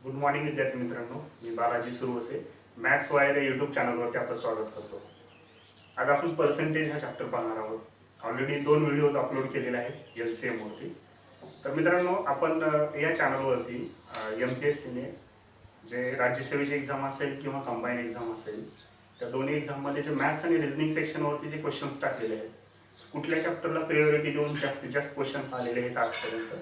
Good morning विद्यार्थी मित्रांनो, मी Balaji Suravase maths wire या यूट्यूब चॅनलवरती आपलं स्वागत करतो. आज आपण पर्सेंटेज हा चॅप्टर पाहणार आहोत. ऑलरेडी 2 व्हिडिओज अपलोड केलेले आहेत LCM वरती. तर मित्रांनो, आपण या चॅनलवरती MPSCने जे राज्यसेवेची एक्झाम असेल किंवा कंबाईन एक्झाम असेल, त्या दोन्ही एक्झाममध्ये जे मॅथ्स आणि रिझनिंग सेक्शनवरती जे क्वेश्चन्स टाकलेले आहेत, कुठल्या चॅप्टरला प्रायोरिटी देऊन जास्तीत जास्त क्वेश्चन्स आलेले आहेत आजपर्यंत,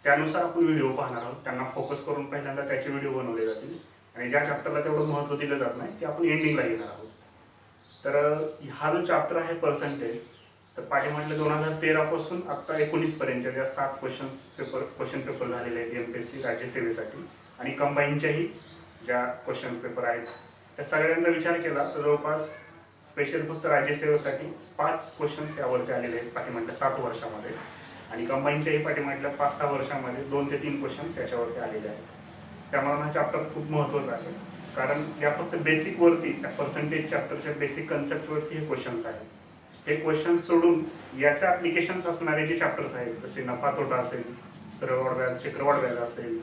त्यानुसार आपण व्हिडिओ पाहणार आहोत. त्यांना फोकस करून पहिल्यांदा त्याचे व्हिडिओ बनवले जातील आणि ज्या चॅप्टरला तेवढं महत्त्व दिलं जात नाही ते आपण एंडिंगला घेणार आहोत. तर हा जो चॅप्टर आहे पर्सेंटेज, तर पाठीमागल्या 2013 पासून आता 19 पर्यंतच्या ज्या 7 क्वेश्चन पेपर झालेले आहेत MPSC राज्यसेवेसाठी आणि कंबाईनच्याही ज्या क्वेश्चन पेपर आहेत, त्या सगळ्यांचा विचार केला तर जवळपास स्पेशल फक्त राज्यसेवेसाठी 5 क्वेश्चन्स यावरती आलेले आहेत पाठीमागल्या 7 वर्षामध्ये आणि कंबाईनच्याही पाठीमागल्या 5-6 वर्षामध्ये 2 ते 3 क्वेश्चन्स याच्यावरती आलेले आहेत. त्यामुळे हा चॅप्टर खूप महत्त्वाचा आहे, कारण या फक्त बेसिकवरती, त्या पर्सेंटेज चॅप्टरच्या बेसिक कन्सेप्टवरती हे क्वेश्चन्स आहेत. हे क्वेश्चन्स सोडून याचे ॲप्लिकेशन्स असणारे जे चॅप्टर्स आहेत, जसे नफा तोटा असेल, सरळवाढ व्याज, चक्रवाढ व्याज असेल,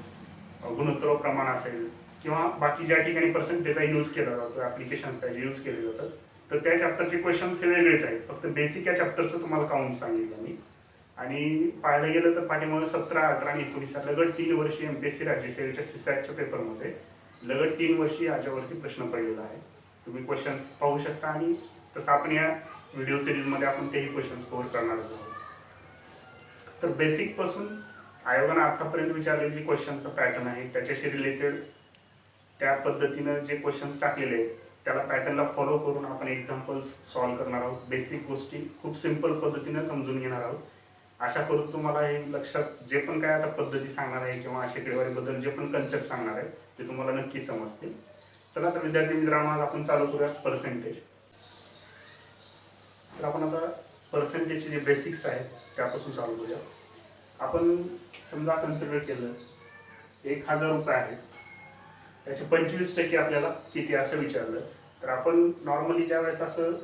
गुणोत्तर प्रमाण असेल किंवा बाकी ज्या ठिकाणी पर्सेंटेजचा यूज केला जातो, ॲप्लिकेशन्स त्याचे यूज केले जातात, तर त्या चॅप्टरचे क्वेश्चन्स हे वेगळेच आहेत. फक्त बेसिक या चॅप्टरचं तुम्हाला काउंट सांगितलं मी. आणि पाहायला गेलं तर पाठीमागे 17, 18 आणि 19 लगट 3 वर्षी MPSC राज्यसेवेच्या CSATच्या पेपरमध्ये लगट 3 वर्षी याच्यावरती प्रश्न पडलेला आहे. तुम्ही क्वेश्चन्स पाहू शकता आणि तसं आपण या व्हिडिओ सिरीजमध्ये आपण तेही क्वेश्चन्स कव्हर करणार आहोत. तर बेसिक पासून आयोगाने आतापर्यंत विचारलेले जे क्वेश्चनचं पॅटर्न आहे त्याच्याशी रिलेटेड त्या पद्धतीनं जे क्वेश्चन्स टाकलेले आहेत त्याला पॅटर्नला फॉलो करून आपण एक्झाम्पल्स सॉल्व्ह करणार आहोत. बेसिक गोष्टी खूप सिंपल पद्धतीनं समजून घेणार आहोत. आशा करून तुम्हाला हे लक्षात जे पण काय आता पद्धती सांगणार आहे किंवा आशेकडेवारीबद्दल जे पण कन्सेप्ट सांगणार आहे ते तुम्हाला नक्की समजतील. चला तर विद्यार्थी मित्रांनो, आज आपण चालू करूया पर्सेंटेज. तर आपण आता पर्सेंटेजचे जे बेसिक्स आहेत त्यापासून चालू करूया. आपण समजा कन्सिडर केलं 1000 रुपये आहेत, त्याचे 25% आपल्याला किती असं विचारलं, तर आपण नॉर्मली ज्यावेळेस असं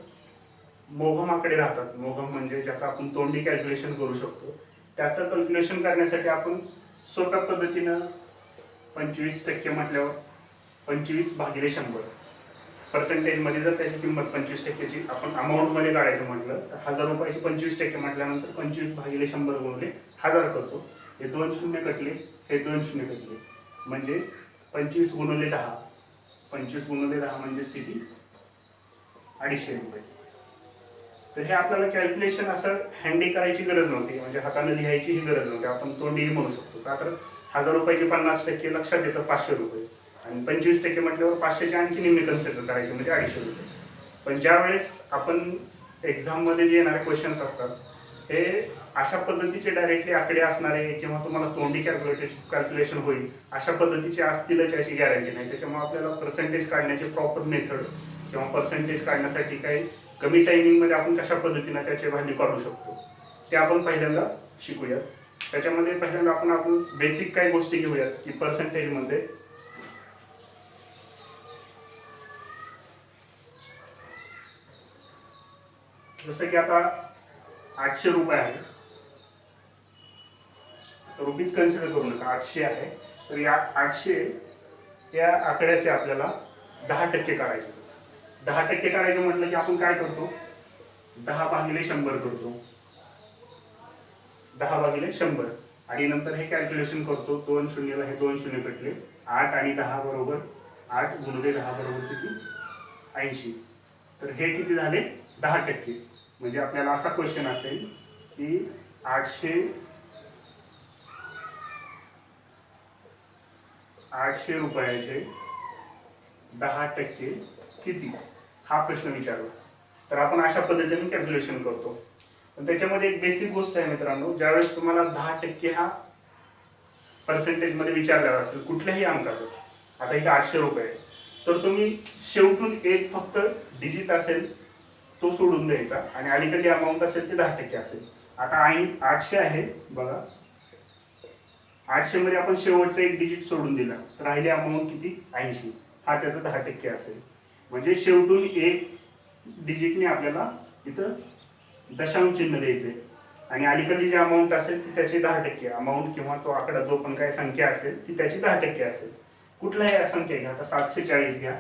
मोघम आकडे राहतात, मोघम म्हणजे ज्याचं आपण तोंडी कॅल्क्युलेशन करू शकतो, त्याचं कॅल्क्युलेशन करण्यासाठी आपण सोप्या पद्धतीनं 25% म्हटल्यावर 25/100 पर्सेंटेजमध्ये जर त्याची किंमत 25%ची आपण अमाऊंटमध्ये काढायचं म्हटलं तर 1000 रुपयाची 25% म्हटल्यानंतर 25/100 गुणिले 1000 करतो. हे 2 शून्य कटले, हे 2 शून्य कटले, म्हणजे 25 गुणिले 10, 25 गुणिले 10 म्हणजे किती? 250 रुपये. तर हे आपल्याला कॅल्क्युलेशन असं हँडी करायची गरज नव्हती, म्हणजे हाताने लिहायची ही गरज नव्हती, आपण तोंडीही म्हणू शकतो. का तर 1000 रुपयाची 50% लक्षात येतं 500 रुपये आणि 25% म्हटल्यावर 500चे आणखी निम्मे कन्सिडर करायचे म्हणजे 250 रुपये. पण ज्या वेळेस आपण एक्झाममध्ये जे येणारे क्वेश्चन्स असतात हे अशा पद्धतीचे डायरेक्टली आकडे असणारे किंवा तुम्हाला तोंडी कॅल्क्युलेशन होईल अशा पद्धतीचे असतीलच याची गॅरंटी नाही. त्याच्यामुळे आपल्याला पर्सेंटेज काढण्याचे प्रॉपर मेथड किंवा पर्सेंटेज काढण्यासाठी काही कमी टायमिंगमध्ये आपण कशा पद्धतीनं त्याचे व्हॅल्यू काढू शकतो ते आपण पहिल्यांदा शिकूयात. त्याच्यामध्ये पहिल्यांदा आपण बेसिक काही गोष्टी घेऊयात की पर्सेंटेजमध्ये जसं की आता 800 रुपये आहे, रुपीज कन्सिडर करू नका, 800 आहे. तर या 800 या आकड्याचे आपल्याला 10% काढायचे. 10% काढायचे म्हटलं की आपण काय करतो, 10/100 करतो, 10/100 आणि नंतर हे कॅल्क्युलेशन करतो. 2 शून्यला हे 2 शून्य कटले, 8 आणि 10 बरोबर 8 गुणिले 10 बरोबर किती? 80. तर हे किती झाले? 10%. म्हणजे आपल्याला असा क्वेश्चन असेल की 800 रुपयाचे 10% किती, हा प्रश्न विचारला. तर आपण अशा पद्धतीने कॅल्क्युलेशन करतो. पण त्याच्यामध्ये एक बेसिक गोष्ट आहे मित्रांनो, ज्यावेळेस तुम्हाला 10% हा पर्सेंटेजमध्ये विचारलेला असेल कुठल्याही अंकाचं, आता इथे 800 रुपये, तर तुम्ही शेवटून एक फक्त डिजिट असेल तो सोडून द्यायचा आणि अलीकडे अमाऊंट असेल ते 10% असेल. आता 800 आहे बघा, 800 मध्ये आपण शेवटचं एक डिजिट सोडून दिला तर राहिले अमाऊंट किती? 80. हा त्याचा 10% असेल. म्हणजे शेवटून एक डिजिटने आपल्याला इथं दशांश चिन्ह द्यायचे आणि अलीकडली जी अमाऊंट असेल ती त्याची 10% अमाऊंट किंवा तो आकडा जो पण काही संख्या असेल ती त्याची 10% असेल. कुठल्याही संख्या घ्या, आता 740 घ्या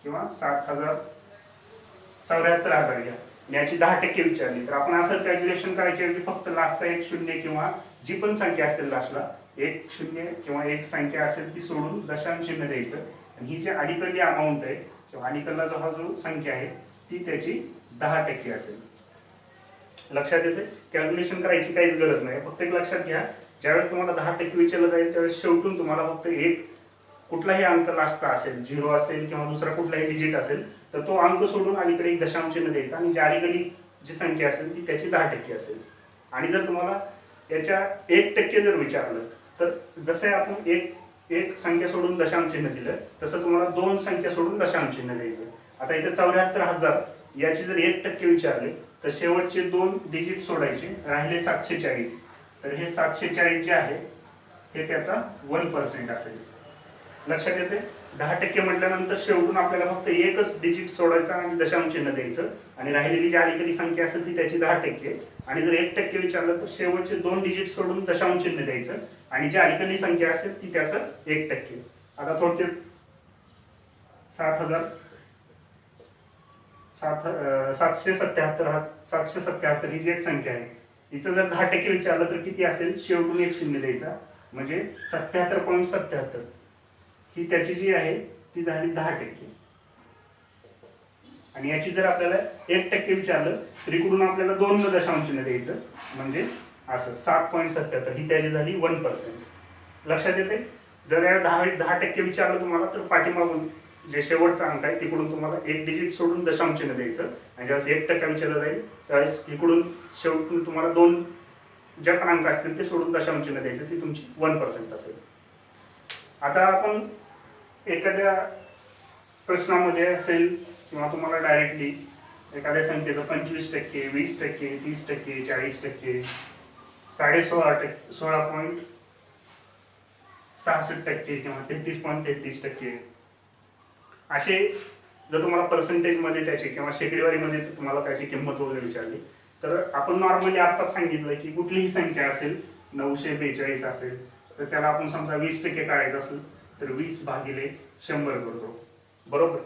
किंवा 7,074,000 घ्या, याची 10% विचारली तर आपण असं कॅल्क्युलेशन करायची की फक्त लास्टचा एक शून्य किंवा जी पण संख्या असेल लास्टला एक शून्य किंवा एक संख्या असेल ती सोडून दशांश चिन्ह द्यायचं, आणि ही जी अलीकडली अमाऊंट आहे किंवा अलीकडला जो हा जो संख्या आहे ती त्याची 10% असेल. लक्षात येते? कॅल्क्युलेशन करायची काहीच गरज नाही, फक्त एक लक्षात घ्या, ज्यावेळेस तुम्हाला 10% विचारलं जाईल त्यावेळेस शेवटून तुम्हाला फक्त एक कुठलाही अंक लास्टचा असेल, 0 असेल किंवा दुसरा कुठलाही डिजिट असेल तर तो अंक सोडून अलीकडे एक दशांश चिन्ह द्यायचा, आणि जी अलीकडली जी संख्या असेल ती त्याची 10% असेल. आणि जर तुम्हाला याच्या 1% जर विचारलं तर जसे आपण एक संख्या सोडून दशांश चिन्ह दिलं तसं तुम्हाला 2 संख्या सोडून दशांश चिन्ह द्यायचं. आता इथे 74,000 याची जर 1% विचारले तर शेवटचे 2 डिजिट सोडायचे, राहिले 740. तर हे 740 जे आहे हे त्याचा 1% असेल. लक्षात येते? 10% म्हटल्यानंतर शेवटून आपल्याला फक्त एकच डिजिट सोडायचा आणि दशांश चिन्ह द्यायचं, आणि राहिलेली जी अलीकडली संख्या असेल ती त्याची 10%. आणि जर 1% विचारलं तर शेवटचे 2 डिजिट सोडून दशांश चिन्ह द्यायचं, आणि जी अलीकडली संख्या असेल ती त्याचं 1%. आता थोडक्यात 777 ही जी एक संख्या आहे हिचं जर 10% विचारलं तर किती असेल, शेवटून एक शून्य द्यायचा, म्हणजे 77.77 ही त्याची जी आहे ती झाली 10%. आणि याची जर आपल्याला 1% विचारलं तर इकडून आपल्याला 2 दशांश चिन्ह द्यायचं, म्हणजे असं 7.77 ही त्याची झाली 1%. लक्षात येते? जर या 10% विचारलं तुम्हाला तर पाठीमागून जे शेवटचा अंक आहे तिकडून तुम्हाला एक डिजिट सोडून दशांश चिन्ह द्यायचं, आणि ज्यावेळेस 1% विचारलं जाईल त्यावेळेस इकडून शेवटून तुम्हाला 2 ज्या पण अंक असतील ते सोडून दशांश चिन्ह द्यायचं, ती तुमची 1% असेल. आता आपण एखाद्या प्रश्नामध्ये असेल किंवा तुम्हाला डायरेक्टली एखाद्या संख्येचं 25%, 20%, 30%, 40%, 16.66% किंवा 33.33% असे जर तुम्हाला पर्सेंटेजमध्ये त्याची किंवा शेकडेवारीमध्ये तुम्हाला त्याची किंमत वगैरे विचारली तर आपण नॉर्मली आत्ताच सांगितलं की कुठलीही संख्या असेल 942 असेल तर त्याला आपण समजा 20% काढायचं असेल तर 20/100 करतो, बरोबर.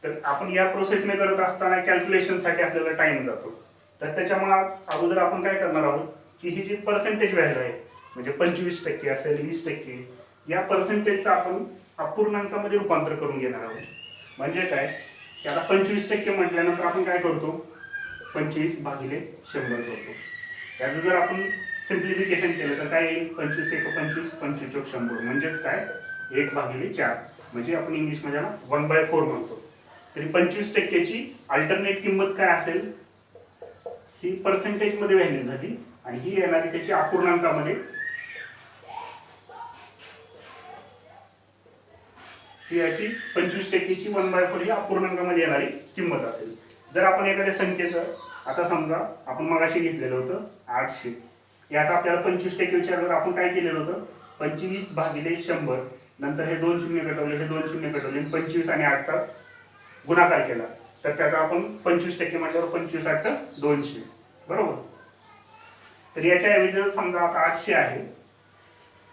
तर आपण या प्रोसेसने करत असताना कॅल्क्युलेशनसाठी आपल्याला टाइम जातो, तर त्याच्यामुळे अगोदर आपण काय करणार आहोत की ही जी पर्सेंटेज व्हॅल्यू आहे म्हणजे 25% असेल 20%, या पर्सेंटेजचं आपण अपूर्णांकामध्ये रूपांतर करून घेणार आहोत. म्हणजे काय की आता 25% म्हटल्यानंतर आपण काय करतो, 25/100 करतो. याचं जर आपण सिम्प्लिफिकेशन केलं तर काय येईल, 25 1 25 25 चौक 100 म्हणजेच काय 1/4, म्हणजे आपण इंग्लिशमध्ये 1/4 म्हणतो. तरी 25%ची अल्टरनेट किंमत काय असेल, ही पर्सेंटेज मध्ये व्हॅल्यू झाली आणि ही येणारी त्याची अपूर्णांकामध्ये, ही याची 25%ची 1/4 ही अपूर्णांकामध्ये येणारी किंमत असेल. जर आपण एखाद्या संख्येचं आता समजा आपण मगाशी घेतलेलं होतं 800, याचा आपल्याला 25% विचारल्यावर आपण काय केलेलं होतं, 25/100 नंतर हे 2 शून्य कटवले, हे 2 शून्य कटवले, 25 आणि 8चा गुणाकार केला तर त्याचा आपण 25% म्हटल्यावर 25 8 200, बरोबर. तर याच्या ऐवजी समजा आता 800 आहे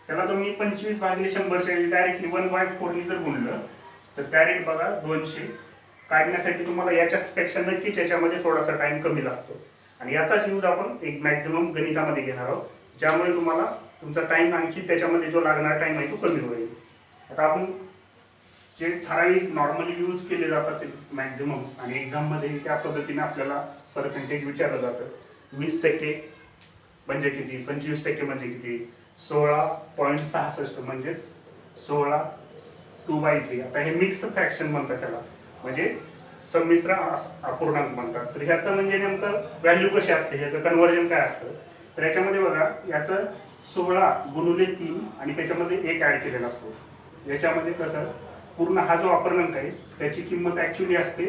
त्याला तुम्ही 25/100 डायरेक्टली 1/4 जर गुणलं तर डायरेक्ट बघा 200 काढण्यासाठी तुम्हाला याच्यापेक्षा नक्कीच याच्यामध्ये थोडासा टाइम कमी लागतो, आणि याचाच यूज आपण एक मॅक्झिमम गणितामध्ये घेणार आहोत, ज्यामुळे तुम्हाला तुमचा टाइम आणखी त्याच्यामध्ये जो लागणारा टाइम आहे तो कमी होईल. आता आपण जे ठराविक नॉर्मली यूज केले जातात ते मॅक्झिमम आणि एक्झाममध्ये त्या पद्धतीने आपल्याला पर्सेंटेज विचारलं जातं. 20% म्हणजे किती, 25% म्हणजे किती, 16.66 म्हणजेच 16 2/3. आता हे मिक्स फ्रॅक्शन म्हणतात त्याला, म्हणजे संमिश्र अपूर्णांक म्हणतात. तर ह्याचं म्हणजे नेमकं व्हॅल्यू कशी असते, ह्याचं कन्व्हर्जन काय असतं, तर याच्यामध्ये बघा याचं 16 गुणिले 3 आणि त्याच्यामध्ये 1 ऍड केलेला असतो. याच्यामध्ये कसं पूर्ण हा जो अपूर्णांक आहे त्याची किंमत ऍक्च्युली असते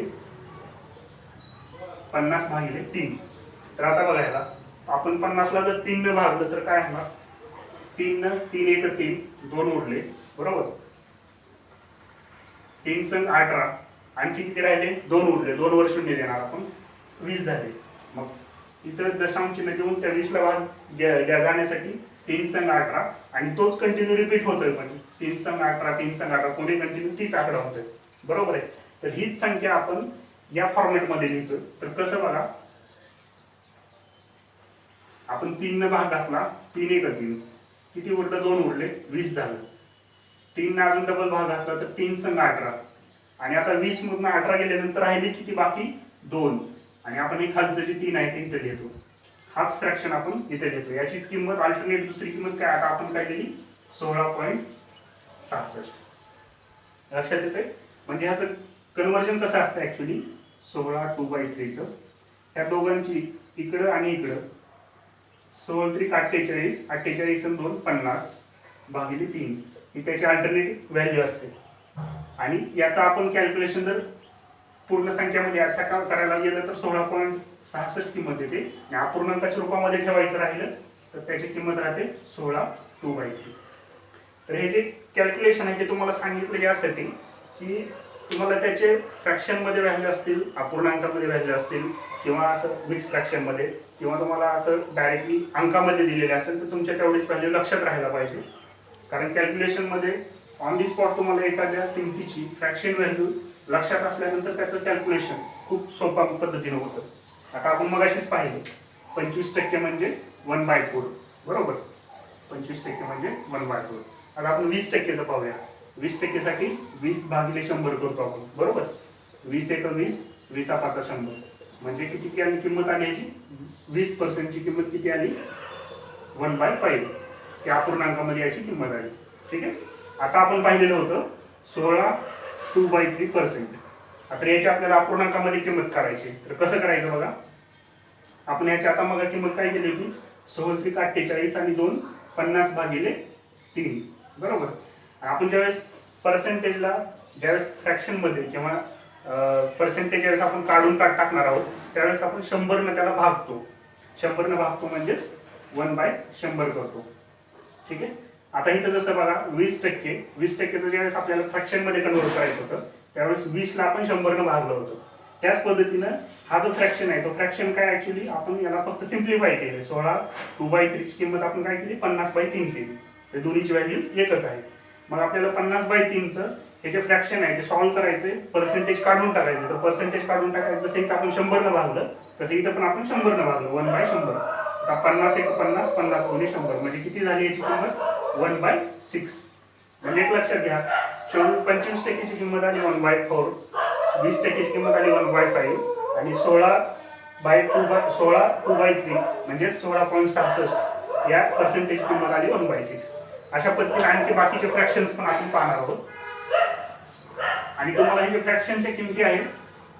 50/3. तर आता बघा याला आपण 50ला जर 3 ने भागलं तर काय होणार, 3 1 3 2 उरले, बरोबर. 3 संग 18, आणखी किती राहिले 2 उरले, 2 वर शून्य देणार आपण, 20 झाले. मग इथं दशांश चिन्ह देऊन त्या 20ला भाग जाण्यासाठी 3 संग 18 आणि तोच कंटिन्यू रिपीट होतोय पण 3 संग 18 3 संग 18 पुढे कंटिन्यू तीच आकडा होतोय बरोबर आहे. तर हीच संख्या आपण या फॉर्मॅटमध्ये लिहितोय. तर कसं बघा आपण 3 ने भाग घातला 3 एक 3 किती उरलं 2 उरले 20 झालं. 3 ने अजून डबल भाग घातला तर 3 संग 18 आणि आता 20 मधून 18 गेल्यानंतर राहिले किती बाकी 2 आणि आपण हे खालचं जे 3 आहे ते इथे लिहितो. हाच फ्रॅक्शन आपण इथे लिहितो. याचीच किंमत अल्टरनेट दुसरी किंमत काय आता आपण काय दिली 16.66 लक्षात येते. म्हणजे ह्याचं कन्वर्जन कसं असतं ऍक्च्युली 16 2/3 चं ह्या दोघांची इकडं आणि इकडं 16 3 48 48 आणि 2 50 भागिले 3 ही त्याची अल्टरनेटिव्ह व्हॅल्यू असते. आणि याचा आपण कॅल्क्युलेशन जर पूर्ण संख्यामध्ये असं करायला गेलं तर 16.66 किंमत येते आणि अपूर्णांकाच्या रूपामध्ये ठेवायचं राहिलं तर त्याची किंमत राहते 16 2/3. तर हे जे कॅल्क्युलेशन आहे ते तुम्हाला सांगितलं यासाठी की तुम्हाला त्याचे फ्रॅक्शन मध्ये व्हॅल्यू असतील अपूर्णांकामध्ये व्हॅल्यू असतील किंवा असं मिक्स फ्रॅक्शन मध्ये किंवा तुम्हाला असं डायरेक्टली अंकामध्ये दिलेले असेल तर तुमच्या तेवढीच व्हॅल्यू लक्षात राहायला पाहिजे. कारण कॅल्क्युलेशन मध्ये ऑन दी स्पॉट तुम्हाला एखाद्या किमतीची फ्रॅक्शन व्हॅल्यू लक्षात असल्यानंतर त्याचं कॅल्क्युलेशन खूप सोपा पद्धतीने होतं. आता आपण मगाशीच पाहिले 25% म्हणजे 1/4 बरोबर. 25% म्हणजे 1/4. आता आपण 20%चं पाहूया. 20% साठी 20 भागिले 100 करतो आपण बरोबर. 20 एक 20 20 5 100 म्हणजे किती किंमत आली याची 20% ची किंमत किती आली 1/5 या अपूर्णांकामध्ये याची किंमत आली. ठीक आहे. आता आपण पाहिलेलं होतं 16 2/3%. आता याची आपल्याला अपूर्णांकामध्ये किंमत काढायची तर कसं करायचं बघा. आपण याची आता मग किंमत काय केली होती 16 3 48 आणि 2 50 भागिले 3 बरोबर. आपण ज्यावेळेस पर्सेंटेजला ज्यावेळेस फ्रॅक्शन मध्ये किंवा पर्सेंटेज ज्यावेळेस आपण काढून टाकणार आहोत त्यावेळेस आपण 100 ने त्याला भागतो. 100 ने भागतो म्हणजेच 1/100 करतो. ठीक आहे. आता इथं जसं बघा 20%चं ज्यावेळेस आपल्याला फ्रॅक्शन मध्ये कन्वर्ट करायचं होतं त्यावेळेस 20 ला आपण 100 ने भागलं होतं. त्याच पद्धतीनं हा जो फ्रॅक्शन आहे तो फ्रॅक्शन काय ऍक्च्युली आपण याला फक्त सिम्प्लिफाय केले. 16 2/3 ची किंमत आपण काय केली 50/3 केली. हे दोन्हीची व्हॅल्यू एकच आहे. मग आपल्याला 50/3 चं हे जे फ्रॅक्शन आहे ते सॉल्व्ह करायचे पर्सेंटेज काढून टाकायचे. तर पर्सेंटेज काढून टाकायचं जसं इथं आपण 100 ने भागलं तसं इथं पण आपण 100 ने भागलं 1/100. आता 50 एक 50 50 दोन्ही 100 म्हणजे किती झाली याची किंमत 1/6. म्हणजे एक लक्षात घ्या 25% ची किंमत आली 1/4 20% किंमत आली 1/5 आणि 16 2/3 म्हणजे 16.66 या पर्सेंटेज किंमत आली 1/6. अशा पद्धतीने आणखी बाकीचे फ्रॅक्शन्स पण आपण पाहणार आहोत. आणि तुम्हाला हे जे फ्रॅक्शनच्या किमती आहेत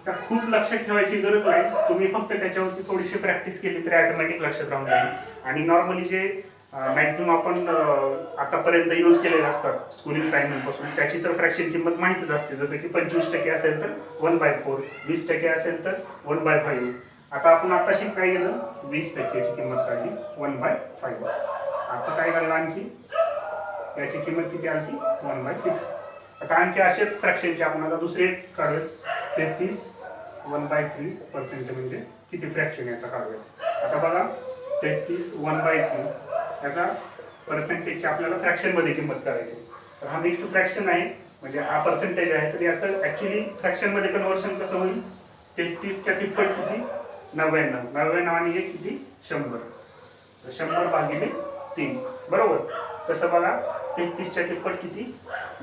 त्या खूप लक्षात ठेवायची गरज नाही. तुम्ही फक्त त्याच्यावरती थोडीशी प्रॅक्टिस केली तरी ऑटोमॅटिक लक्षात राहून जाईल. आणि नॉर्मली जे मॅक्झिमम आपण आतापर्यंत यूज केलेले असतात स्कूलिंग टायमिंग पासून त्याची तर फ्रॅक्शन किंमत माहितीच असते. जसं की 25% असेल तर 1/4 20% असेल तर 1/5. आता आपण आताशी काय केलं 20%ची किंमत काढली 1/5. आता काय काढलं आणखी याची किंमत किती आली 1/6. आता आणखी असेच फ्रॅक्शनचे आपण आता दुसरे काढूयात 33 1/3% म्हणजे किती फ्रॅक्शन याचा काढूयात. आता बघा 33 1/3 याचा पर्सेंटेजची आपल्याला फ्रॅक्शन मध्ये किंमत करायची. तर हा मिक्स फ्रॅक्शन आहे म्हणजे हा पर्सेंटेज आहे. तर याचं ऍक्च्युली फ्रॅक्शन मध्ये कन्वर्शन कसं होईल 33 च्या तिप्पट किती 99 आणि हे किती 100. तर 100 भागिले 3 बरोबर. तसं बघा 33 च्या तिप्पट किती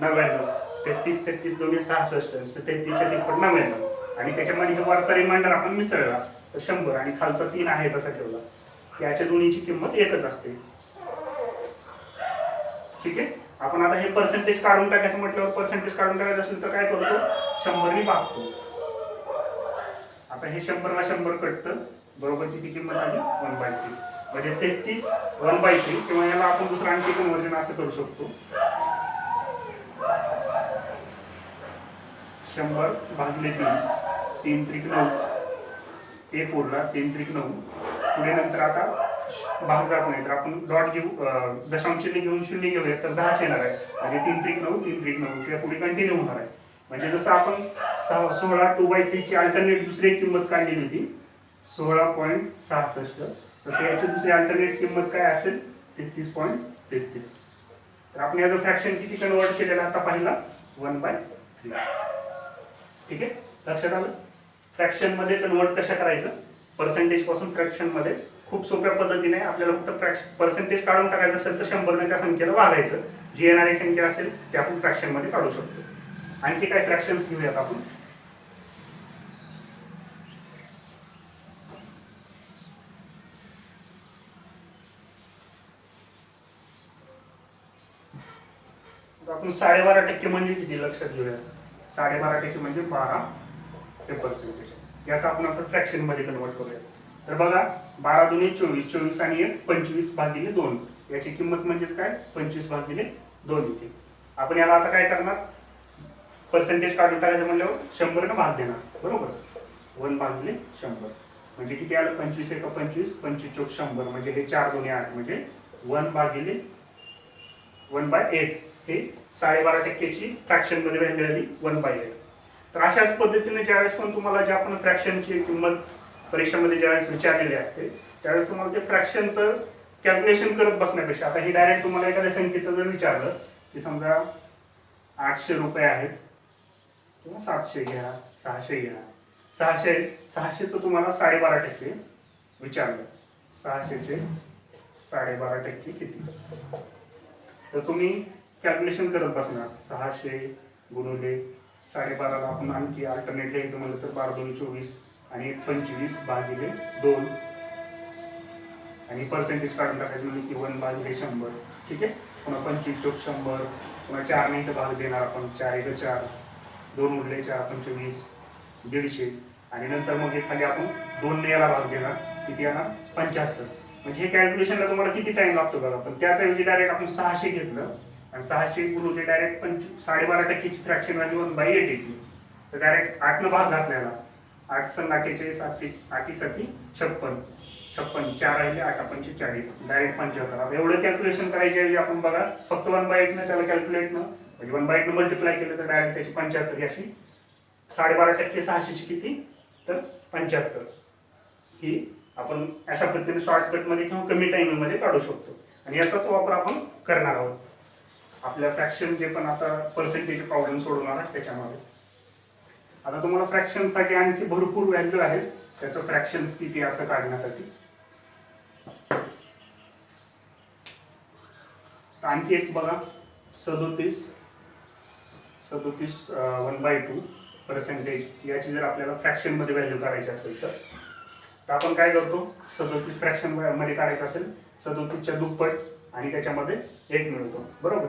99 33 33 दोन्ही 66 33 च्या तिप्पट 99 आणि त्याच्यामध्ये हे वरचा रिमाइंडर आपण मिसळला तर 100 आणि खालचा 3 आहे तसा ठेवला. याच्या दोन्हीची किंमत एकच असते. ठीक आहे. आपण आता हे पर्सेंटेज काढून टाकायचं म्हटल्यावर पर्सेंटेज काढून टाकायचं असेल तर काय करतो 100 ने भागतो. आता हे 100 ला 100 कटतं बरोबर किती किंमत आली 1/3 म्हणजे 33 1/3 किंवा याला आपण दुसरं आणखी कन्वर्जन असं करू शकतो 100 भागिले 3 3 3 9 एक उरला 3 3 9 पुढे नंतर आता भाग जात नाही तर आपण डॉट घेऊ दशांश चिन्ह घेऊन 0 घेऊया तर 10 येणार आहे म्हणजे 3 3 9 3 3 9 त्या पुढे कंटिन्यू होणार आहे. म्हणजे जसं आपण 16 2/3 ची अल्टरनेट दुसरी एक किंमत काढलेली होती 16.66 तसं याची दुसरी अल्टरनेट किंमत काय असेल 33.33. तर आपण याचं फ्रॅक्शन किती कन्वर्ट केलेलं आता पाहिला 1/3. ठीक आहे, लक्षात आलं. फ्रॅक्शन मध्ये कन्वर्ट कशा करायचं, पर्सेंटेज पासून फ्रॅक्शन मध्ये खूप सोप्या पद्धतीने. आपल्याला फक्त पर्सेंटेज काढून टाकायचं असेल तर 100 त्या संख्येला भागायचं, जी येणारी संख्या असेल ते आपण फ्रॅक्शन मध्ये काढू शकतो. आणखी काय फ्रॅक्शन्स घेऊयात आपण. आपण 12.5% म्हणजे किती लक्षात घेऊया. 12.5% म्हणजे 12 हे पर्सेंटेज. याचा आपण फ्रॅक्शन मध्ये कन्वर्ट करूया. तर बघा, 12 दुनी 24, 24 आणि 1 25/2. याची किंमत म्हणजेच काय, 25/2 येते. आपण याला आता काय करणार, पर्सेंटेज काढून टाकायचं म्हणल्यावर 100 भाग देणार, बरोबर. 1/100 म्हणजे किती आलं, 25 1 25, 25 चौक 100 म्हणजे हे 4 दुनी 8 म्हणजे 1/8. हे 12.5%ची फ्रॅक्शन मध्ये व्हॅल्यू आली 1/8. तर अशाच पद्धतीने ज्यावेळेस पण तुम्हाला ज्या आपण फ्रॅक्शनची किंमत परीक्षेमध्ये ज्यावेळेस विचारलेली असते त्यावेळेस तुम्हाला ते फ्रॅक्शनचं कॅल्क्युलेशन करत बसण्यापेक्षा, आता ही डायरेक्ट तुम्हाला एखाद्या संख्येचं जर विचारलं की समजा 800 रुपये आहेत किंवा 700 घ्या, 600 घ्या. 600चं तुम्हाला 12.5% विचारलं. 600चे 12.5% किती, तर तुम्ही कॅल्क्युलेशन करत बसणार. 600 गुणिले 12.5ला आपण आणखी अल्टरनेट लिहायचं म्हणलं तर 12 दुनी 24 आणि 25/2 आणि पर्सेंटेज काढून टाकायचं म्हणजे की 1/100. ठीक आहे, पुन्हा 25 चौक 100, पुन्हा 4 ने भाग देणार आपण. 4 1 4, 2 उरले 4 25 150 आणि नंतर मग हे खाली आपण 2 ने याला भाग देणार, किती येणार 75. म्हणजे हे कॅल्क्युलेशनला तुम्हाला किती टाइम लागतो बघा. पण त्याच्याऐवजी डायरेक्ट आपण 600 घेतलं आणि 600 गुणिले डायरेक्ट 12.5%ची फ्रॅक्शन व्हॅल्यू 1/8 येते. तर डायरेक्ट 8 न भाग घातलेला, 8 × 48 8 56 56, 4 राहिले 8 पंचे 40, डायरेक्ट 75. आता एवढं कॅल्क्युलेशन करायच्या ऐवजी आपण बघा फक्त 1/8 न त्याला कॅल्क्युलेट न म्हणजे 1/8 न मल्टिप्लाय केलं तर डायरेक्ट त्याची 75 अशी 12.5% 600ची किती तर 75. ही आपण अशा पद्धतीने शॉर्टकट मध्ये किंवा कमी टाइमिंग मध्ये काढू शकतो. आणि याचाच वापर आपण करणार आहोत आपल्या फ्रॅक्शन जे पण आता पर्सेंटेज प्रॉब्लेम सोडवणार आहे त्याच्यामध्ये. आता तुम्हाला फ्रॅक्शन साठी आणखी भरपूर व्हॅल्यू आहेत त्याचं फ्रॅक्शन्स किती असं काढण्यासाठी. आणखी एक बघा, 37 1/2 पर्सेंटेज. याची जर आपल्याला फ्रॅक्शन मध्ये व्हॅल्यू काढायची असेल तर आपण काय करतो, 37 फ्रॅक्शन मध्ये काढायचं असेल 37च्या दुप्पट आणि त्याच्यामध्ये 1 मिळतो, बरोबर.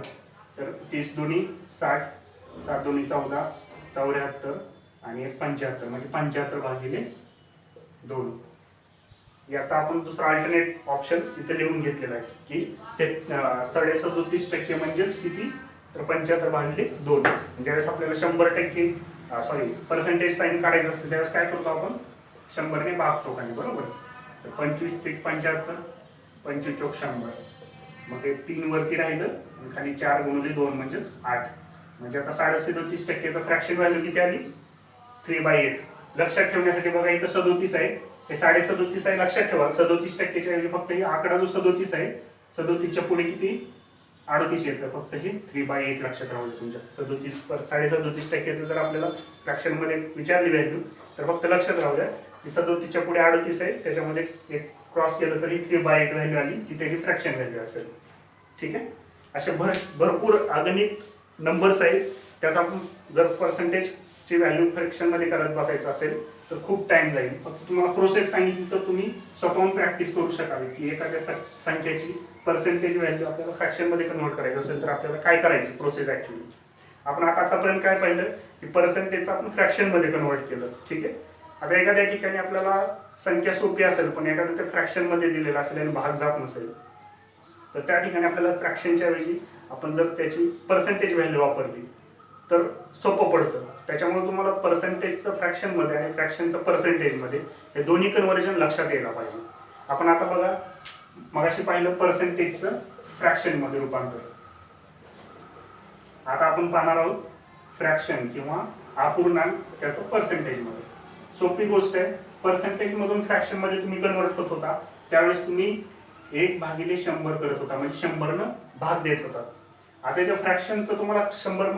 तर 30 दुनी 60, 7 दुनी 14, 74 आणि 75 म्हणजे 75/2. याचा आपण दुसरा अल्टरनेट ऑप्शन इथे लिहून घेतलेला आहे की ते 37.5% म्हणजेच किती तर 75/2. ज्यावेळेस आपल्याला 100% पर्सेंटेज साईन काढायचं असतं त्यावेळेस काय करतो आपण 100 ने भागतो खाली, बरोबर. तर 25 × 75, 25 चौक 100, मग हे 3 वरती राहिलं आणि खाली 4 गुणिले 2 म्हणजेच 8. म्हणजे आता 37%चं फ्रॅक्शन व्हॅल्यू किती आली 3/8. लक्षात ठेवण्यासाठी बघा इथं 37 आहे, हे 37.5 आहे लक्षात ठेवा. 37%च्या ऐवजी फक्त हे आकडा जो 37 आहे 37च्या पुढे किती 38 येतं, फक्त हे 3/8 लक्षात राहू दे तुमच्या. 37% जर आपल्याला फ्रॅक्शन मध्ये विचारली व्हॅल्यू तर फक्त लक्षात राहू द्या की 37च्या पुढे 38 आहे, त्याच्यामध्ये एक क्रॉस केलं तर ही 3/8 व्हॅल्यू आली की त्याची फ्रॅक्शन व्हॅल्यू असेल. ठीक आहे, असे भरपूर अगणित नंबर्स आहेत. त्याचा आपण जर पर्सेंटेज ची व्हॅल्यू फ्रॅक्शन मध्ये करत बसायचं असेल तर खूप टाइम जाईल. फक्त तुम्हाला प्रोसेस सांगितली तर तुम्ही स्वतःहून प्रॅक्टिस करू शकाल की एखाद्या संख्येची पर्सेंटेज व्हॅल्यू आपल्याला फ्रॅक्शन मध्ये कन्वर्ट करायचं असेल तर आपल्याला काय करायचं प्रोसेस. ऍक्च्युली आपण आतापर्यंत काय पाहिलं की पर्सेंटेजचं आपण फ्रॅक्शन मध्ये कन्वर्ट केलं. ठीक आहे, आता एखाद्या ठिकाणी आपल्याला संख्या सोपी असेल पण एखादं ते फ्रॅक्शन मध्ये दिलेलं असेल आणि भाग जात नसेल तर त्या ठिकाणी आपल्याला फ्रॅक्शनच्या ऐवजी आपण जर त्याची पर्सेंटेज व्हॅल्यू वापरली तर सोपं पडतं. त्याच्यामुळे तुम्हाला पर्सेंटेजचं फ्रॅक्शन मध्ये आणि फ्रॅक्शनचं पर्सेंटेज मध्ये हे दोन्ही कन्व्हर्जन लक्षात यायला पाहिजे. आपण आता बघा मगाशी पाहिलं पर्सेंटेजचं फ्रॅक्शन मध्ये रूपांतर. आता आपण पाहणार आहोत फ्रॅक्शन किंवा अपूर्णांक त्याचं पर्सेंटेज मध्ये. सोपी गोष्ट आहे. पर्सेंटेज मधून फ्रॅक्शन मध्ये तुम्ही कन्वर्ट होत होता त्यावेळेस तुम्ही 1/100 करत होता, म्हणजे 100 भाग देत होता. आता इथे फ्रॅक्शनचं तुम्हाला 100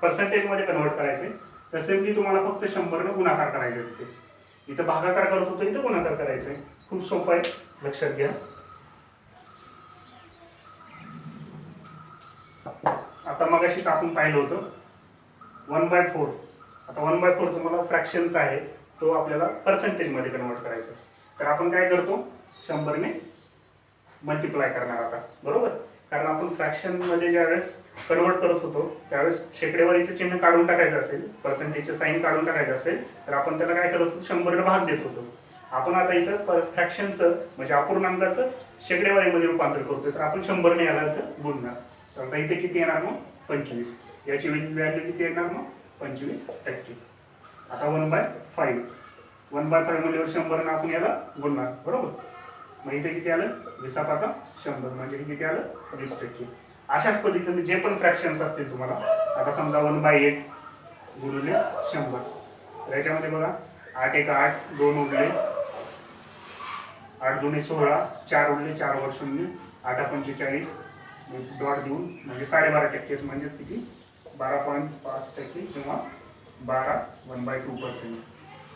पर्सेंटेज मध्ये कन्वर्ट करायचंय, तर सिम्पली तुम्हाला फक्त 100 गुणाकार करायचे तिथे. इथं भागाकार करत होतो, इथं गुणाकार करायचंय. खूप सोपं आहे, लक्षात घ्या. आता मगाशीच आपण पाहिलं होतं 1/4. आता 1/4 मला फ्रॅक्शनचा आहे, तो आपल्याला पर्सेंटेज मध्ये कन्वर्ट करायचा. तर आपण काय करतो, 100 मल्टिप्लाय करणार आता, बरोबर. कारण आपण फ्रॅक्शन मध्ये ज्यावेळेस कन्वर्ट करत होतो त्यावेळेस शेकडेवारीचं चिन्ह काढून टाकायचं असेल, पर्सेंटेजचं साईन काढून टाकायचं असेल, तर आपण त्याला काय करत होतो, 100 भाग देत होतो. आपण आता इथं फ्रॅक्शनचं म्हणजे अपूर्णांकाचं शेकडेवारीमध्ये रूपांतर करतोय, तर आपण 100 याला इथं गुणणार. तर आता इथे किती येणार मग, 25. याची व्हॅल्यू किती येणार मग, 25%. आता 1/5. 1/5 म्हणजे 100 आपण याला गुणणार, बरोबर. मग इथे किती आलं, 20/100 म्हणजे किती आलं, 20%. अशाच पद्धतीने जे पण फ्रॅक्शन्स असतील तुम्हाला, आता समजा 1/8 गुणिले 100, तर याच्यामध्ये बघा 8 1 8, 2 उरले, 8 2 16, 4 उरले, 4 वर 0, 8 45, डॉट देऊन म्हणजे 12.5%, म्हणजे किती, 12.5% किंवा 1/2%.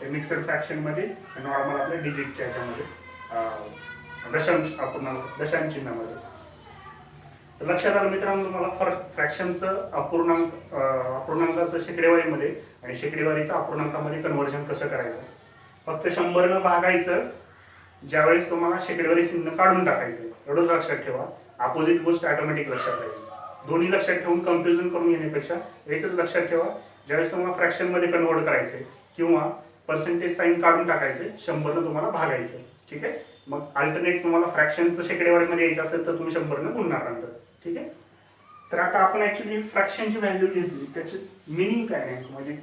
हे मिक्सड फ्रॅक्शन मध्ये नॉर्मल आपल्या डिजिटच्या याच्यामध्ये दशांश अपूर्णांक दशांश चिन्हामध्ये. तर लक्षात आलं मित्रांनो तुम्हाला फ्रॅक्शनचं अपूर्णांकाचं शेकडेवारीमध्ये आणि शेकडेवारीचं अपूर्णांकामध्ये कन्व्हर्जन कसं करायचं. फक्त 100 भागायचं, ज्यावेळेस तुम्हाला शेकडेवारी चिन्ह काढून टाकायचं, एवढंच लक्षात ठेवा. अपोजिट गोष्ट ऑटोमॅटिक लक्षात राहील. दोन्ही लक्षात ठेवून कन्फ्युजन करून घेण्यापेक्षा एकच लक्षात ठेवा, ज्यावेळेस तुम्हाला फ्रॅक्शन मध्ये कन्व्हर्ट करायचंय किंवा पर्सेंटेज साईन काढून टाकायचंय, 100 तुम्हाला भागायचं. ठीक आहे. मग अल्टरनेट तुम्हाला फ्रॅक्शनचं शेकडेवारीमध्ये यायचं असेल तर तुम्ही 100 गुणणार नंतर. ठीक आहे. तर आता आपण ऍक्च्युली फ्रॅक्शनची व्हॅल्यू घेतली, त्याची मिनिंग काय नाही, म्हणजे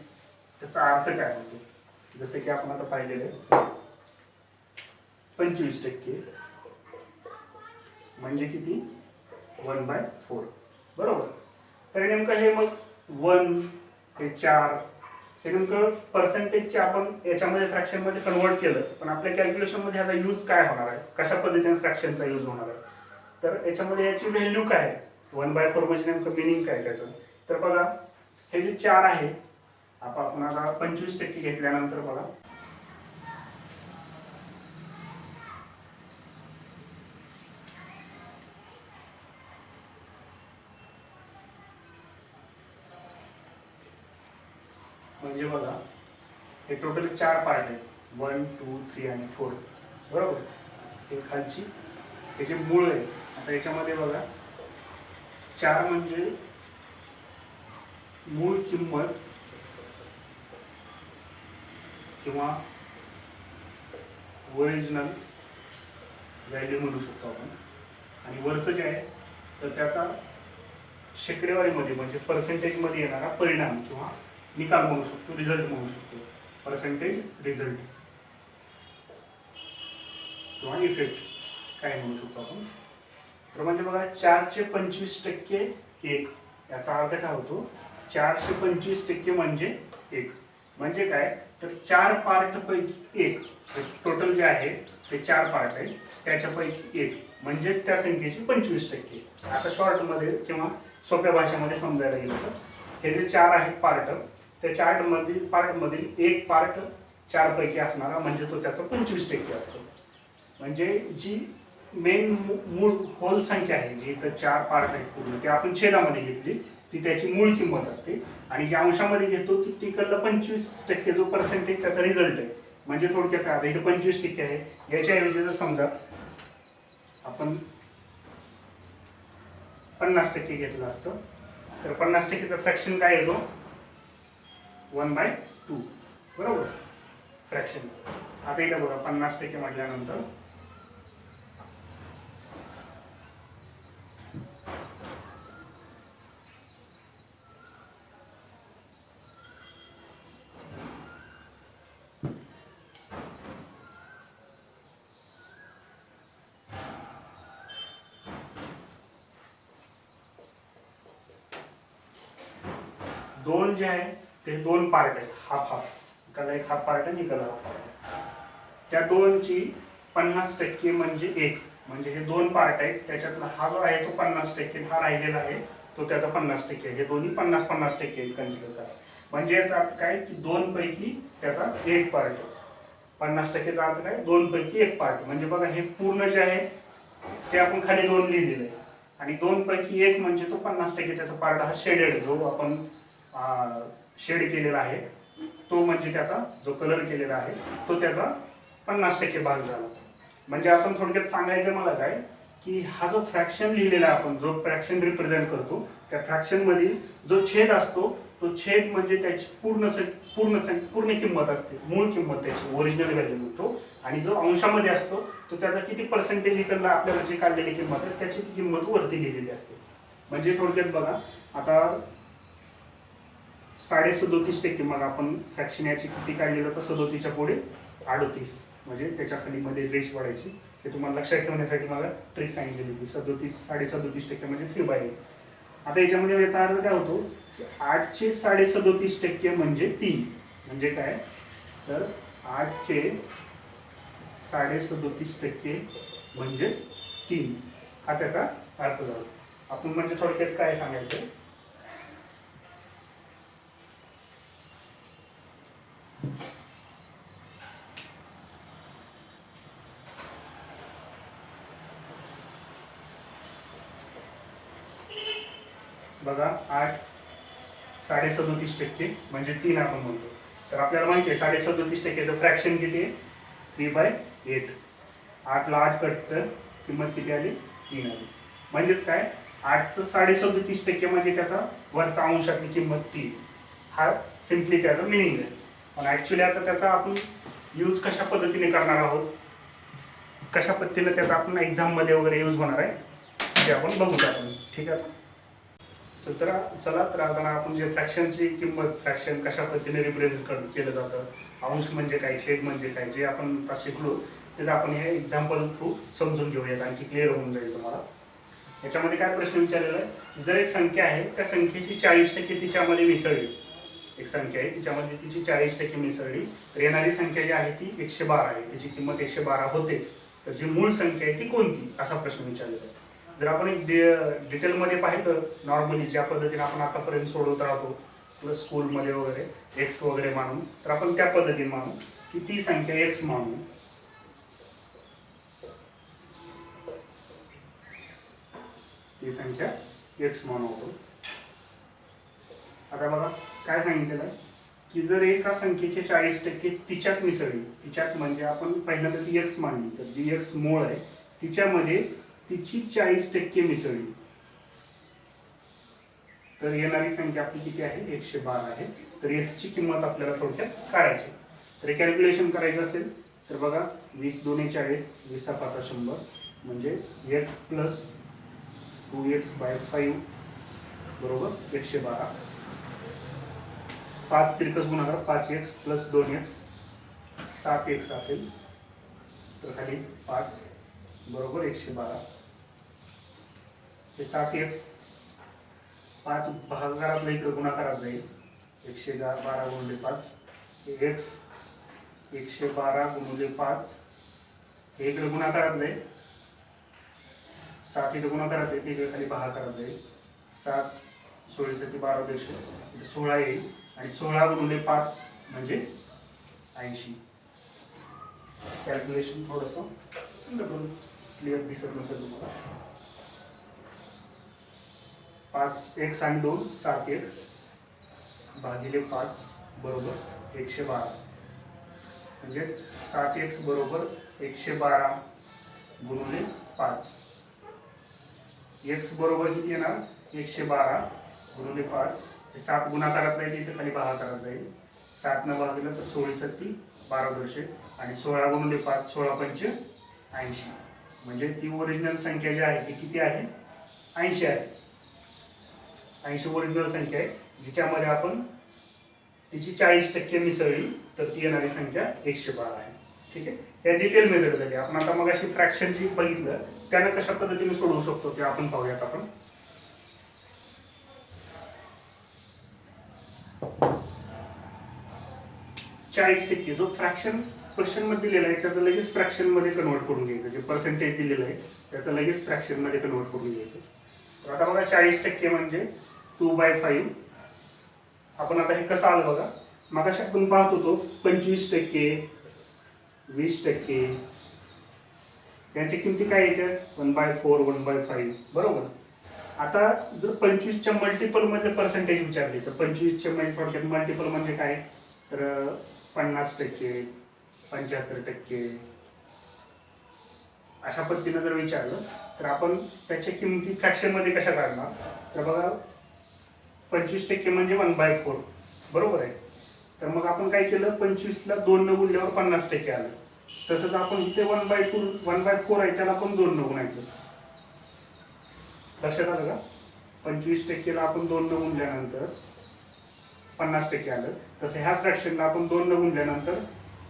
त्याचा अर्थ काय होतो. जसं की आपण आता पाहिलेलं आहे 25% म्हणजे किती, 1/4, बरोबर. तर नेमकं हे मग 1 हे 4 हे नेमकं पर्सेंटेजचे आपण याच्यामध्ये फ्रॅक्शन मध्ये कन्वर्ट केलं, पण आपल्या कॅल्क्युलेशन मध्ये ह्याचा यूज काय होणार आहे, कशा पद्धतीने फ्रॅक्शनचा यूज होणार आहे. तर याच्यामध्ये याची व्हॅल्यू काय आहे, 1/4 म्हणजे नेमकं मिनिंग काय त्याचं. तर बघा हे जे 4 आहे, आपण आता 25% घेतल्यानंतर बघा म्हणजे बघा हे टोटल 4 पार्ट आहेत, 1 2 3 आणि 4, बरोबर. हे खालची हे जे मूळ आहे. आता याच्यामध्ये बघा 4 म्हणजे मूळ किंमत किंवा ओरिजिनल व्हॅल्यू म्हणू शकतो आपण, आणि वरचं जे आहे तर त्याचा शेकडेवारीमध्ये म्हणजे पर्सेंटेजमध्ये येणारा परिणाम किंवा निकाल म्हणू शकतो, रिझल्ट म्हणू शकतो, पर्सेंटेज रिझल्ट किंवा इफेक्ट काय म्हणू शकतो आपण. तर म्हणजे बघा 4चे 25% 1, याचा अर्थ काय होतो, 4चे 25% म्हणजे 1. म्हणजे काय, तर 4 पार्ट पैकी 1, टोटल जे आहे ते 4 पार्ट आहे, त्याच्यापैकी 1 म्हणजेच त्या संख्येची 25%. असं शॉर्ट मध्ये किंवा सोप्या भाषेमध्ये समजायला गेलं तर हे जे 4 आहेत पार्ट, त्या पार्ट मधील 1 पार्ट 4 पैकी असणारा म्हणजे तो त्याचा 25% असतो. म्हणजे जी मेन मूळ होल संख्या आहे, जी इथं 4 पार्ट आहेत पूर्ण, ते आपण छेदामध्ये घेतली, ती त्याची मूळ किंमत असते. आणि जी अंशामध्ये घेतो ती तिकडलं 25% जो पर्सेंटेज त्याचा रिझल्ट आहे. म्हणजे थोडक्यात आता इथं 25% आहे, याच्याऐवजी जर समजा आपण 50% घेतलं असतं तर 50%चं फ्रॅक्शन काय येतो, 1/2, बरोबर फ्रॅक्शन. आता इथं बघा 50% म्हटल्यानंतर दोन जे आहे ते 2 पार्ट आहेत, हाफ हाफ, इकडला एक हाफ पार्ट आहे, इकडला हाफ पार्ट आहे. त्या दोनची 50% म्हणजे 1 म्हणजे हे दोन पार्ट आहेत, त्याच्यातला हा जो आहे तो 50%, हा राहिलेला आहे तो त्याचा 50%, हे दोन्ही 50-50% कन्सिडर करा. म्हणजे याचा अर्थ काय की दोन पैकी त्याचा एक पार्ट. 50%चा अर्थ काय, दोन पैकी एक पार्ट. म्हणजे बघा हे पूर्ण जे आहे ते आपण खाली दोन लिहिलेलं आहे, आणि दोन पैकी एक म्हणजे तो 50% त्याचा पार्ट हा शेडेड, जो आपण शेड केलेला आहे तो, म्हणजे त्याचा जो कलर केलेला आहे तो त्याचा 50% भाग झाला. म्हणजे आपण थोडक्यात सांगायचं मला काय की हा जो फ्रॅक्शन लिहिलेला आपण, जो फ्रॅक्शन रिप्रेझेंट करतो, त्या फ्रॅक्शन मधील जो छेद असतो तो छेद म्हणजे त्याची पूर्ण किंमत असते, मूळ किंमत त्याची ओरिजिनल व्हॅल्यू म्हणतो. आणि जो अंशामध्ये असतो तो त्याचा किती पर्सेंटेज इकडला आपल्याला जी काढलेली किंमत आहे त्याची ती किंमत वरती लिहिलेली असते. म्हणजे थोडक्यात बघा आता 37.5%, मग आपण फ्रॅक्शन याची किती काढलेलं होतं, 37च्या पुढे 38, म्हणजे त्याच्या खाली मध्ये रेश वाढायची. हे तुम्हाला लक्षात ठेवण्यासाठी मला ट्रिक सांगितलेली होती. 37.5% म्हणजे 3/8. आता याच्यामध्ये याचा अर्थ काय होतो की 8चे 37.5% म्हणजे 3. म्हणजे काय, तर 8चे 37.5% म्हणजेच 3, हा त्याचा अर्थ झाला. आपण म्हणजे थोडक्यात काय सांगायचं, बघा 8 37.5% म्हणजे 3 आपण म्हणतो. तर आपल्याला माहिती आहे 37.5%चं फ्रॅक्शन किती आहे, 3/8. 8ला 8 कटतं, किंमत किती आली, 3 आली. म्हणजेच काय, 8चं 37.5% म्हणजे त्याचा वरचा अंशातली किंमत 3. हा सिम्पली त्याचा मिनिंग आहे. पण ऍक्च्युली आता त्याचा आपण यूज कशा पद्धतीने करणार आहोत, कशा पद्धतीने त्याचा आपण एक्झाम मध्ये वगैरे यूज होणार आहे ते आपण बघूया आपण. ठीक आहे. तर चला, तर आता आपण जे फ्रॅक्शनची किंमत, फ्रॅक्शन कशा पद्धतीने रिप्रेझेंट केलं जातं, अंश म्हणजे काय, छेद म्हणजे काय, जे आपण आता शिकलो त्याचं आपण हे एक्झाम्पल थ्रू समजून घेऊयात, आणखी क्लिअर होऊन जाईल तुम्हाला. याच्यामध्ये काय प्रश्न विचारलेला आहे, जर एक संख्या आहे त्या संख्येची 40% तिच्यामध्ये मिसळली, एक संख्या आहे तिच्यामध्ये तिची 40% मिसळली, तर येणारी संख्या जी आहे ती 112 आहे, तिची किंमत 112 होते. तर जी मूळ संख्या आहे ती कोणती, असा प्रश्न विचारलेला आहे. जर आपण एक डिटेलमध्ये पाहिलं, नॉर्मली ज्या पद्धतीने आपण आतापर्यंत सोडवत राहतो प्लस स्कूलमध्ये वगैरे, एक्स वगैरे मानून, तर आपण त्या पद्धतीने मानू की ती संख्या एक्स मानू. ती संख्या एक्स मानू आपण. आता बघा काय सांगितलेलं आहे की जर एका संख्येचे 40% तिच्यात मिसळली, तिच्यात म्हणजे आपण पहिल्यांदा ती एक्स मानली, तर जी एक्स मूळ आहे तिच्यामध्ये तिची 40% मिसळली, तर येणारी संख्या आपली किती आहे, 112 आहे. तर एक्स ची किंमत आपल्याला थोडक्यात काढायची. तर कॅल्क्युलेशन करायचं असेल तर बघा, 20 2 40, 20 5 100, म्हणजे एक्स प्लस 2x/5 बरोबर 112. 5 तिरकस गुणाकार, 5x प्लस 2x 7x असेल, तर खाली 5 बरोबर 112. हे 7x 5 भागाकारातला इकडे गुणाकारात जाईल, 112 गुणिले 5, x 112 गुणिले 5, हे इकडे गुणाकारात जाईल, 7 इकडे गुणाकारात येते, इकडे खाली भागाकारात जाईल. 7 16 7 12 म्हणजे 16 येईल, आणि 16 गुणिले 5 म्हणजे 80. कॅल्क्युलेशन थोडंसं क्लिअर दिसत नसेल तुम्हाला. 5x आणि 2 7x भागिले 5 बरोबर 112, म्हणजे 7x बरोबर 112 गुणिले 5. x बरोबर किती येणार, 112 गुणिले 5, 7 गुणाकारातला येते, इथे खाली भागाकारात जाईल. 7 न भागलं तर 16 7 12 वर्षे, आणि 16 गुणिले 5 16 पंच 80, म्हणजे ती ओरिजिनल संख्या जी आहे ती किती आहे, 80 आहे. 80 ओरिजिनल संख्या आहे, जिच्यामध्ये आपण तिची 40% मिसळली, तर ती येणारी संख्या 112 आहे. ठीक आहे. या डिटेल मेथड झाली. आपण आता मग अशी फ्रॅक्शन जी बघितलं त्यानं कशा पद्धतीने सोडवू शकतो ते आपण पाहूयात. आपण 40% जो फ्रॅक्शन क्वेश्चन मध्ये दिलेलं आहे त्याचं लगेच फ्रॅक्शन मध्ये कन्वर्ट करून घ्यायचं. जे पर्सेंटेज दिलेलं आहे त्याचं लगेच फ्रॅक्शन मध्ये कन्वर्ट करून घ्यायचं. तर आता बघा 40% म्हणजे 2/5. आपण आता हे कसं आलं बघा, मगाशी आपण पाहत होतो 25%, 20%, यांच्या किमती काय यायच्या 1/4, 1/5 बरोबर. आता जर 25च्या मल्टिपल मध्ये पर्सेंटेज विचारले तर 25च्या मल्टिपल म्हणजे काय, तर 50%, 75%, अशा पद्धतीनं जर विचारलं तर आपण त्याच्या किमती फ्रॅक्शन मध्ये कशा काढणार. तर बघा 25% म्हणजे 1/4 बरोबर आहे. तर मग आपण काय केलं, 25ला 2 न गुणल्यावर 50% आलं. तसंच आपण इथे 1/4 आहे त्याला आपण 2 न गुणायचं. लक्षात आलं का. 25%ला आपण 2 न गुणल्यानंतर 50% आलं. तसं ह्या फ्रॅक्शनला आपण 2 न गुणल्यानंतर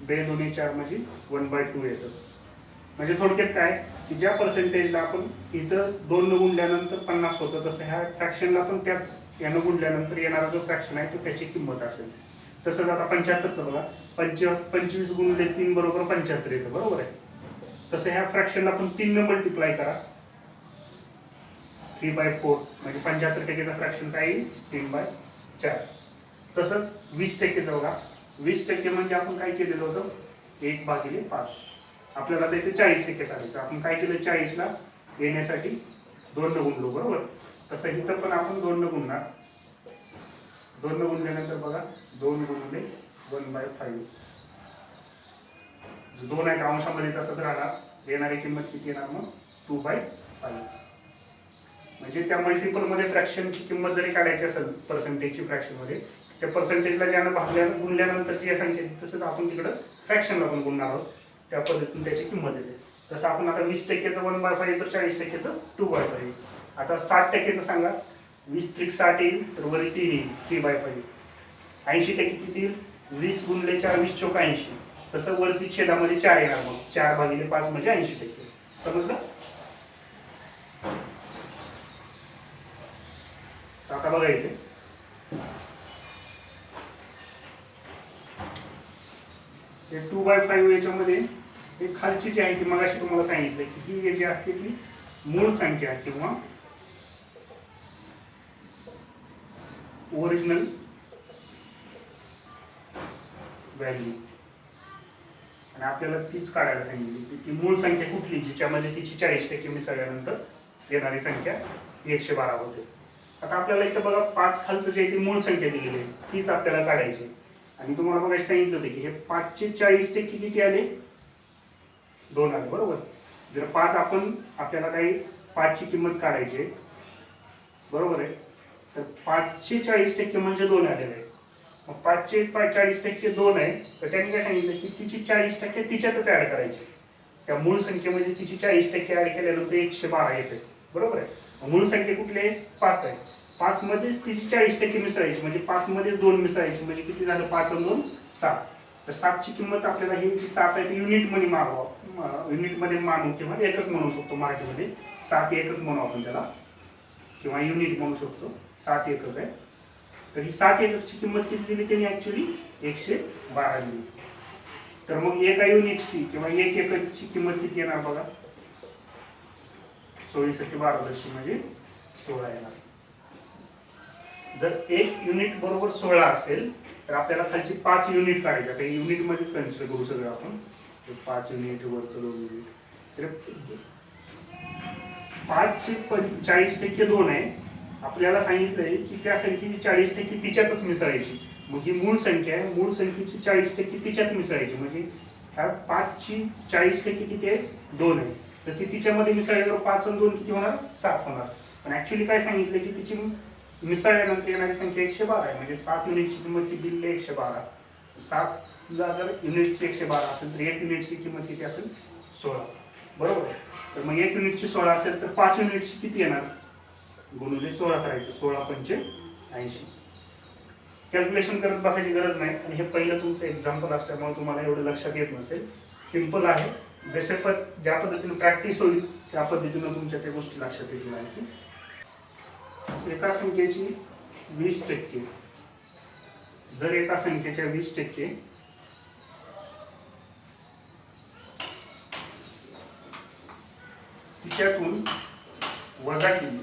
2 दुणे 4 म्हणजे 1/2 येतं. म्हणजे थोडक्यात काय की ज्या पर्सेंटेजला आपण इथं 2 न गुणल्यानंतर 50 होतं, तसं ह्या फ्रॅक्शनला पण त्याच यानं गुणल्यानंतर येणारा जो फ्रॅक्शन आहे तो त्याची किंमत असेल. तसंच आता 75चं बघा, 25 गुणिले 3 बरोबर 75 येतं बरोबर आहे. तसं ह्या फ्रॅक्शनला आपण 3 न मल्टिप्लाय करा, 3/4 म्हणजे 75%चं फ्रॅक्शन काय येईल 3/4. तसंच 20%चं बघा, 20% म्हणजे आपण काय केलेलं होतं 1/5. आपल्याला तर इथे 40% करायचं. आपण काय केलं 40ला येण्यासाठी 2 न गुणलो बरोबर. तसं इथं पण आपण 2 न गुणणार. 2 न गुणल्यानंतर बघा 2 गुणिले 1/5. 2 आहे अंशामध्ये तसंच राहणार. येणारी किंमत किती येणार मग 2/5. म्हणजे त्या मल्टिपल मध्ये फ्रॅक्शनची किंमत जरी काढायची असेल पर्सेंटेजची फ्रॅक्शन मध्ये, त्या पर्सेंटेजला ज्यानं गुणल्यानंतरची जी संख्या तसंच आपण तिकडं फ्रॅक्शनला पण गुणणार आहोत. त्या पद्धतीने त्याची किंमत येते. तसं आपण आता 20%चं 1/5 तर 40%चं 2/5. आता 60%चं सांगा. 20 त्रिक 60 येईल तर वरी 3 येईल 3/5. 80% किती येईल 20 गुणिले 4 20 चौक 80. तसं वरती छेदामध्ये 4 येणार. मग 4/5 म्हणजे 80%. समजलं. आता बघा इथे हे 2/5 याच्यामध्ये हे खालची जी आहे ती मगाशी तुम्हाला सांगितलं की ही जी असते ती मूळ संख्या किंवा ओरिजिनल व्हॅल्यू, आणि आपल्याला तीच काढायला सांगितली की ती मूळ संख्या कुठली जिच्यामध्ये तिची 40% मिसळल्यानंतर येणारी संख्या 112 होते. आता आपल्याला इथं बघा 5 खालचं जे ती मूळ संख्या दिलेली आहे तीच आपल्याला काढायची. आणि तुम्हाला बघा सांगितलं होतं की हे 5चे 40% किती आले 2 आले बरोबर. जर 5 आपण आपल्याला काही 5ची किंमत काढायची बरोबर आहे, तर 5चे 40% म्हणजे 2 आलेले आहे. मग 5चे 40% 2 आहे, तर त्यांनी काय सांगितलं की तिची 40% तिच्यातच ऍड करायची. त्या मूळ संख्येमध्ये तिची 40% ऍड केल्यानंतर 112 येते बरोबर आहे. मूळ संख्या कुठली आहे 5 आहे. 5 मध्येच तिची 40% मिसळायची म्हणजे 5 मध्ये 2 मिसळायची म्हणजे किती झालं 5 आणि 2 7. तर 7ची किंमत आपल्याला ही जी 7 आहे ती युनिट मध्ये युनिट मध्ये मानू किंवा एकक म्हणू शकतो. मराठीमध्ये 7 एकक म्हणू आपण त्याला, किंवा युनिट म्हणू शकतो. 7 एकक आहे. तर ही 7 एककची किंमत किती दिली त्यांनी ऍक्च्युली 112 दिली. तर मग एका युनिटची किंवा 1 एककची किंमत किती येणार बघा 16 म्हणजे 16 येणार. जर 1 युनिट बरोबर 16 असेल तर आपल्याला खालची 5 युनिट काढायची. आता युनिट मध्येच कन्सिडर करू सगळं आपण. 5 युनिट वरचं 2 युनिट. तर 5चे 40% 2 आहे. आपल्याला सांगितलंय की त्या संख्येची 40% तिच्यातच मिसळायची. मग ही मूळ संख्या आहे, मूळ संख्येची 40% तिच्यात मिसळायची. म्हणजे ह्या 5ची 40% किती आहे 2 आहे. तर ती तिच्यामध्ये मिसळल्यावर 5 आणि 2 किती होणार 7 होणार. पण ऍक्च्युली काय सांगितलं की तिची मिसळल्यानंतर येणारी संख्या 112 आहे. म्हणजे 7 युनिटची किंमत किती दिली 112. 7ला जर युनिटची 112 असेल तर 1 युनिटची किंमत किती असेल 16 बरोबर आहे. तर मग 1 युनिटची 16 असेल तर 5 युनिटची किती येणार गुणिले 16 करायचं. 16 पंचे 80. कॅल्क्युलेशन करत बसायची गरज नाही. आणि हे पहिलं तुमचं एक्झाम्पल असल्यामुळे तुम्हाला एवढं लक्षात येत नसेल. सिंपल आहे. ज्या पद्धतीने प्रॅक्टिस होईल त्या पद्धतीने तुमच्या त्या गोष्टी लक्षात येतील. आणखी एका संख्येची 20%, जर एका संख्येच्या 20% तिच्यातून वजा केली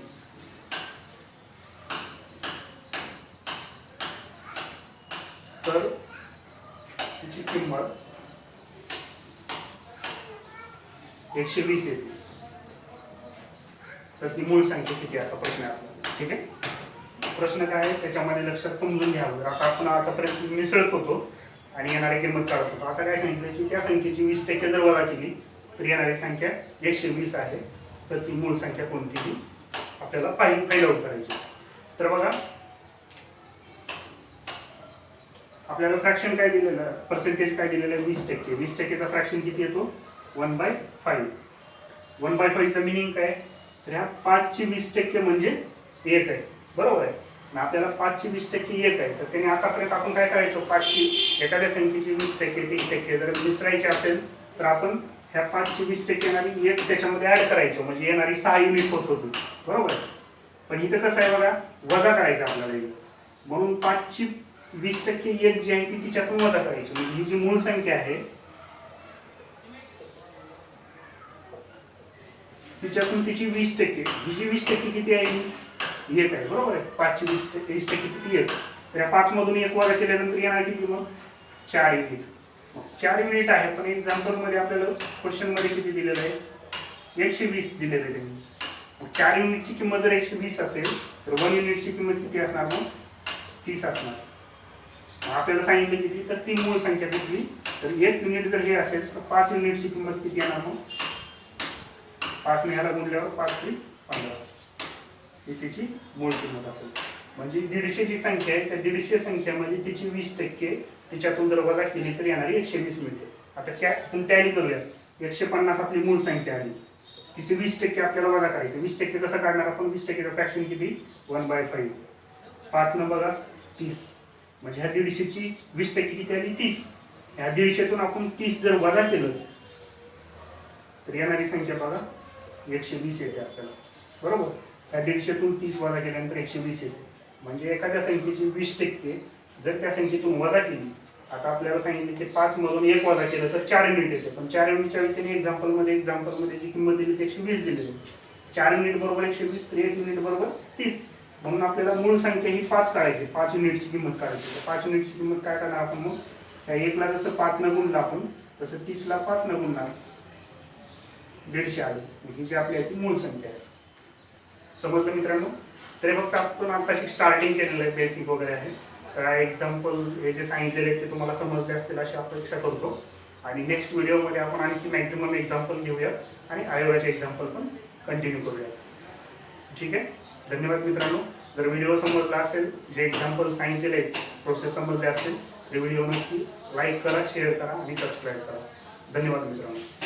तर तिची किंमत 120 येते. तर ती मूळ संख्या किती असा प्रश्न आहे आपला. ठीक आहे. प्रश्न काय आहे त्याच्यामध्ये लक्षात समजून घ्यावं. आता आपण आतापर्यंत मिसळत होतो आणि येणारी किंमत काढत होतो. आता काय सांगितलं की त्या संख्येची 20% जर वजा केली तर येणारी संख्या 120 आहे. तर ती मूळ संख्या कोणती ती आपल्याला फाइंड आउट करायची. तर बघा आपल्याला फ्रॅक्शन काय दिलेलं आहे, पर्सेंटेज काय दिलेलं आहे 20%. 20%चा फ्रॅक्शन किती येतो 1/5. 1/5चं मिनिंग काय तर ह्या 5 ची 20% म्हणजे 1 आहे. बरोबर आहे ना. आपल्याला 5 ची 20% 1 आहे. तर त्याने आतापर्यंत आपण काय करायचो 5 ची एखाद्या संख्येची 20% 30% जर मिसळायची असेल तर आपण ह्या 5 ची 20% येणारी 1 त्याच्यामध्ये ऍड करायचो म्हणजे येणारी 6 युनिट होत होती. बरोबर आहे. पण इथं कसं आहे बघा वजा करायचं आपल्याला. म्हणून 5 ची 20% 1 जी आहे ती तिच्यातून वजा करायची म्हणजे ही जी मूळ संख्या आहे तिच्यातून तिची 20% ही जी 20% किती आहे 1 आहे. बरोबर आहे. 5 ची 20% किती 1. तर या 5 मधून 1 वजा केल्यानंतर येणार किती मग 4 युनिट. 4 युनिट आहे पण एक्झाम्पल मध्ये आपल्याला क्वेश्चन मध्ये किती दिलेलं आहे 120 दिलेलं आहे त्यांनी. 4 युनिटची किंमत जर 120 असेल तर 1 युनिटची किंमत किती असणार मग 30 असणार. आपल्याला सांगितलं किती तर ती मूळ संख्या कुठली तर 1 युनिट जर हे असेल तर 5 युनिटची किंमत किती येणार मग 5 ने ह्याला गुणल्यावर 5 × 15 ही तिची मूळ किंमत असेल. म्हणजे 150 जी संख्या आहे त्या 150 संख्येमध्ये तिची 20% तिच्यातून जर वजा केली तर येणारी 120 मिळते. आता आपण टॅली करूया. 150 आपली मूळ संख्या आली तिची 20% आपल्याला वजा करायचं. 20% कसं काढणार आपण 20%चं फ्रॅक्शन किती 1/5. 5 न बघा 30 म्हणजे ह्या 150 ची 20% किती आली 30. ह्या 150तून आपण 30 जर वजा केलं तर येणारी संख्या बघा 120 येते आपल्याला. बरोबर. त्या 150तून 30 वजा केल्यानंतर 120 येते. म्हणजे एखाद्या संख्येची 20% जर त्या संख्येतून वजा केली. आता आपल्याला सांगितले की 5 मधून 1 वजा केलं तर 4 युनिट येते. पण 4 युनिटच्या व्यक्तीने एक्झाम्पलमध्ये जी किंमत दिली ती 120 दिलेली. 4 युनिट बरोबर 120 तर 1 युनिट बरोबर 30. म्हणून आपल्याला मूळ संख्या ही 5 काढायची. 5 युनिटची किंमत काढायची. तर 5 युनिटची किंमत काय करणार आपण मग त्या 1 ला जसं 5 न गुणलं आपण तसं 30 ला 5 न गुणणार 150 आली. ही जी आपली आहे ती मूळ संख्या आहे. समजलं मित्रांनो. तरी फक्त आपण आता स्टार्टिंग केलेलं आहे बेसिक वगैरे आहे. तर एक्झाम्पल हे जे सांगितलेले आहेत ते तुम्हाला समजले असतील अशी अपेक्षा करतो. आणि नेक्स्ट व्हिडिओमध्ये आपण आणखी मॅक्झिमम एक्झाम्पल घेऊया आणि आयोगाचे एक्झाम्पल पण कंटिन्यू करूया. ठीक आहे. धन्यवाद मित्रांनो. जर व्हिडिओ समजला असेल जे एक्झाम्पल सांगितलेले आहेत प्रोसेस समजले असेल तर व्हिडिओ नक्की लाईक करा शेअर करा आणि सबस्क्राईब करा. धन्यवाद मित्रांनो.